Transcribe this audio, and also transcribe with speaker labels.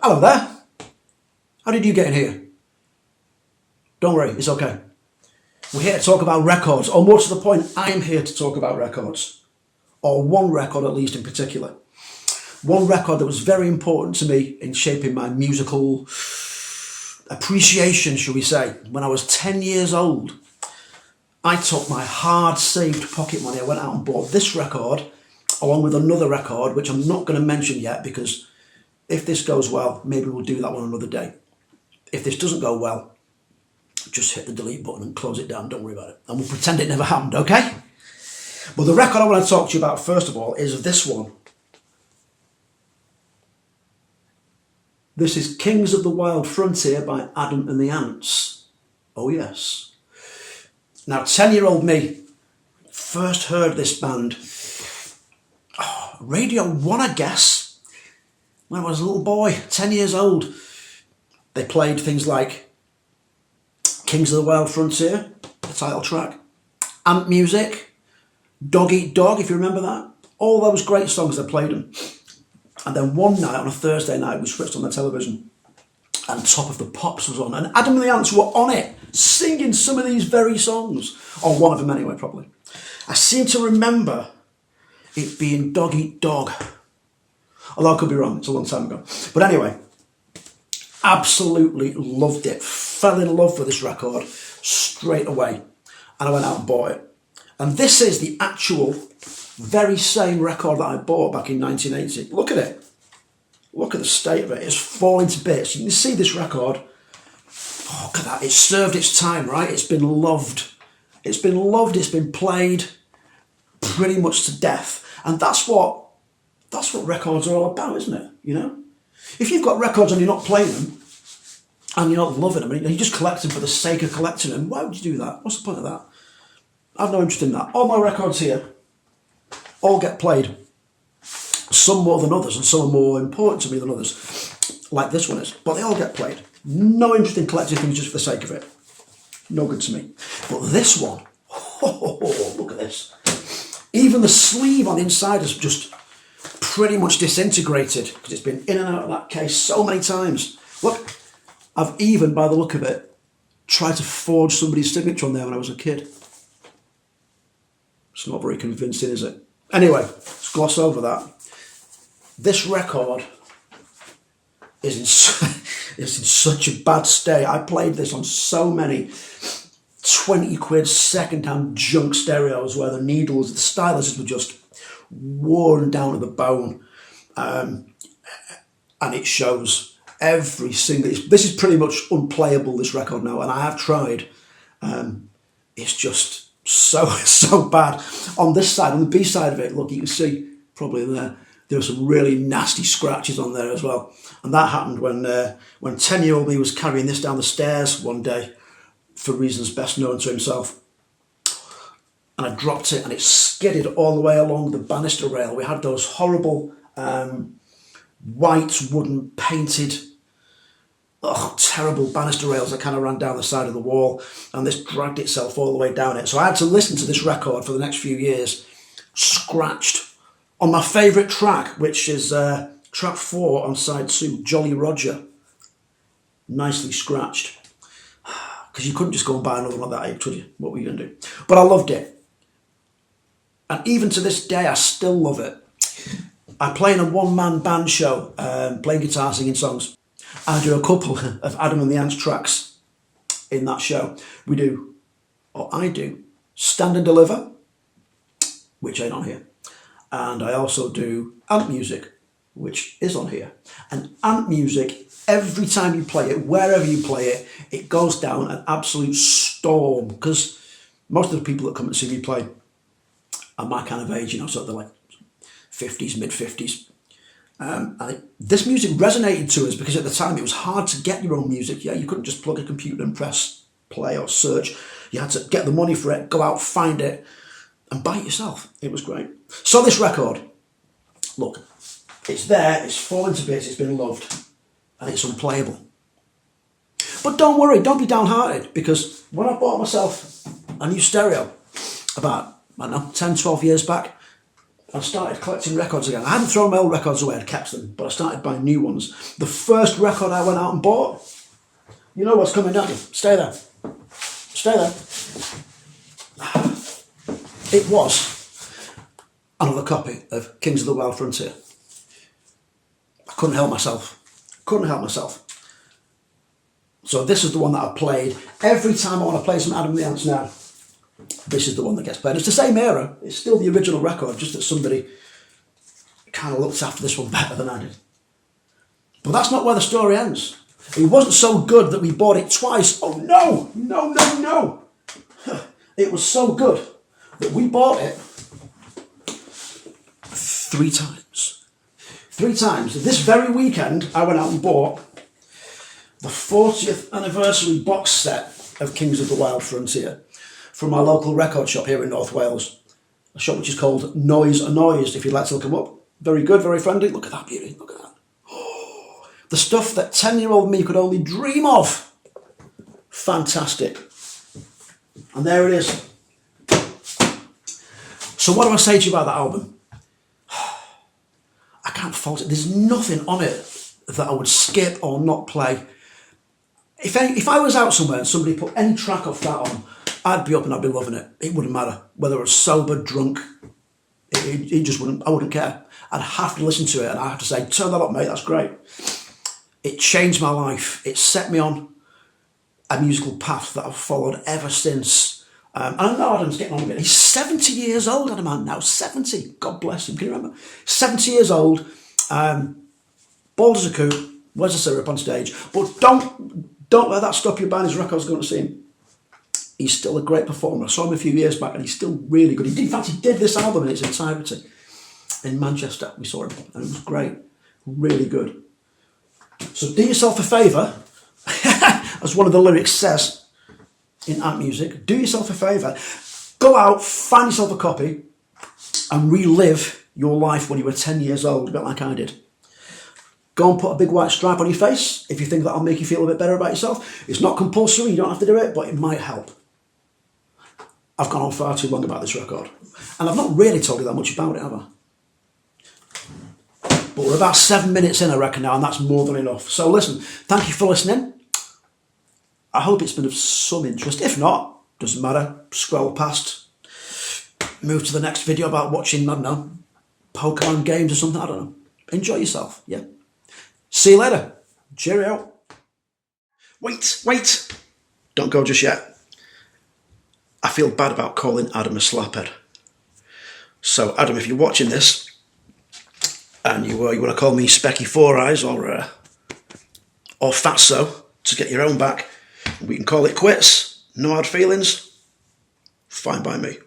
Speaker 1: Hello there. How did you get in here? Don't worry, it's okay. We're here to talk about records, or more to the point, I'm here to talk about records. Or one record at least in particular. One record that was very important to me in shaping my musical appreciation, shall we say. When I was 10 years old, I took my hard saved pocket money, I went out and bought this record, along with another record, which I'm not going to mention yet because if this goes well, maybe we'll do that one another day. If this doesn't go well, just hit the delete button and close it down, don't worry about it. And we'll pretend it never happened, okay? But the record I want to talk to you about, first of all, is this one. This is Kings of the Wild Frontier by Adam and the Ants. Oh yes. Now, 10-year-old me first heard this band, Radio 1, I guess, when I was a little boy, 10 years old. They played things like Kings of the Wild Frontier, the title track, Ant Music, Dog Eat Dog, if you remember that. All those great songs, they played them. And then one night, on a Thursday night, we switched on the television and Top of the Pops was on. And Adam and the Ants were on it, singing some of these very songs. Or one of them anyway, probably. I seem to remember it being Dog Eat Dog. Although I could be wrong, it's a long time ago. But anyway, absolutely loved it. Fell in love with this record straight away. And I went out and bought it. And this is the actual very same record that I bought back in 1980. Look at it. Look at the state of it. It's falling to bits. You can see this record. Oh, look at that. It's served its time, right? It's been loved. It's been loved. It's been played pretty much to death. And that's what records are all about, isn't it? You know? If you've got records and you're not playing them, and you're not loving them, and you just collect them for the sake of collecting them, why would you do that? What's the point of that? I've no interest in that. All my records here all get played. Some more than others, and some are more important to me than others, like this one is. But they all get played. No interest in collecting things just for the sake of it. No good to me. But this one, look at this. Even the sleeve on the inside is just pretty much disintegrated because it's been in and out of that case so many times. Look, I've even, by the look of it, tried to forge somebody's signature on there when I was a kid. It's not very convincing, is it? Anyway, let's gloss over that. This record is in such a bad state. I played this on so many 20 quid second-hand junk stereos where the needles, the styluses were just worn down to the bone. And it shows every single... This is pretty much unplayable, this record now, and I have tried. It's just so bad. On this side, on the B side of it, look, you can see probably there were some really nasty scratches on there as well. And that happened when 10-year-old me was carrying this down the stairs one day for reasons best known to himself. And I dropped it and it skidded all the way along the banister rail. We had those horrible white wooden painted, terrible banister rails that kind of ran down the side of the wall, and this dragged itself all the way down it. So I had to listen to this record for the next few years, scratched, on my favourite track, which is track 4 on side 2, Jolly Roger. Nicely scratched. Because you couldn't just go and buy another one at that age, could you? What were you going to do? But I loved it. And even to this day, I still love it. I play in a one-man band show, playing guitar, singing songs. I do a couple of Adam and the Ants tracks in that show. I do Stand and Deliver, which ain't on here. And I also do Ant Music, which is on here. And Ant Music, every time you play it, wherever you play it, it goes down an absolute storm. Because most of the people that come and see me play are my kind of age, you know, so they're like 50s, mid-50s. And this music resonated to us because at the time it was hard to get your own music. Yeah, you couldn't just plug a computer and press play or search. You had to get the money for it, go out, find it, and buy it yourself. It was great. So this record, look, it's there, it's fallen to bits, it's been loved, and it's unplayable. But don't worry, don't be downhearted, because when I bought myself a new stereo about, 10, 12 years back, I started collecting records again. I hadn't thrown my old records away, I'd kept them, but I started buying new ones. The first record I went out and bought, you know what's coming, don't you? Stay there. Stay there. It was another copy of Kings of the Wild Frontier. I couldn't help myself. Couldn't help myself. So this is the one that I played. Every time I want to play some Adam and the Ants now, this is the one that gets played. It's the same era. It's still the original record, just that somebody kind of looked after this one better than I did. But that's not where the story ends. It wasn't so good that we bought it twice. Oh no, no, no, no. It was so good that we bought it 3 times. 3 times. This very weekend, I went out and bought the 40th anniversary box set of Kings of the Wild Frontier from my local record shop here in North Wales. A shop which is called Noise Annoyed, if you'd like to look them up. Very good, very friendly. Look at that beauty, look at that. Oh, the stuff that 10-year-old me could only dream of. Fantastic. And there it is. So what do I say to you about that album? I can't fault it. There's nothing on it that I would skip or not play. If I was out somewhere and somebody put any track off that on, I'd be up and I'd be loving it. It wouldn't matter whether I was sober, drunk. It just wouldn't. I wouldn't care. I'd have to listen to it and I have to say, turn that up, mate. That's great. It changed my life. It set me on a musical path that I've followed ever since. And I know Adam's getting on a bit. He's 70 years old, Adam now. 70. God bless him. Can you remember? 70 years old. Bald as a coot. Wears a syrup on stage. But don't let that stop you buying his records, going to see him. He's still a great performer. I saw him a few years back and he's still really good. In fact, he did this album in its entirety in Manchester. We saw him and it was great. Really good. So do yourself a favour, as one of the lyrics says in Ant Music, do yourself a favour. Go out, find yourself a copy and relive your life when you were 10 years old, a bit like I did. Go and put a big white stripe on your face if you think that'll make you feel a bit better about yourself. It's not compulsory, you don't have to do it, but it might help. I've gone on far too long about this record. And I've not really told you that much about it, have I? But we're about 7 minutes in, I reckon now, and that's more than enough. So listen, thank you for listening. I hope it's been of some interest. If not, doesn't matter. Scroll past. Move to the next video about watching, I don't know, Pokemon games or something, I don't know. Enjoy yourself, yeah? See you later. Cheerio. Wait. Don't go just yet. I feel bad about calling Adam a slaphead. So, Adam, if you're watching this and you want to call me Specky Four Eyes or Fatso to get your own back, we can call it quits. No hard feelings. Fine by me.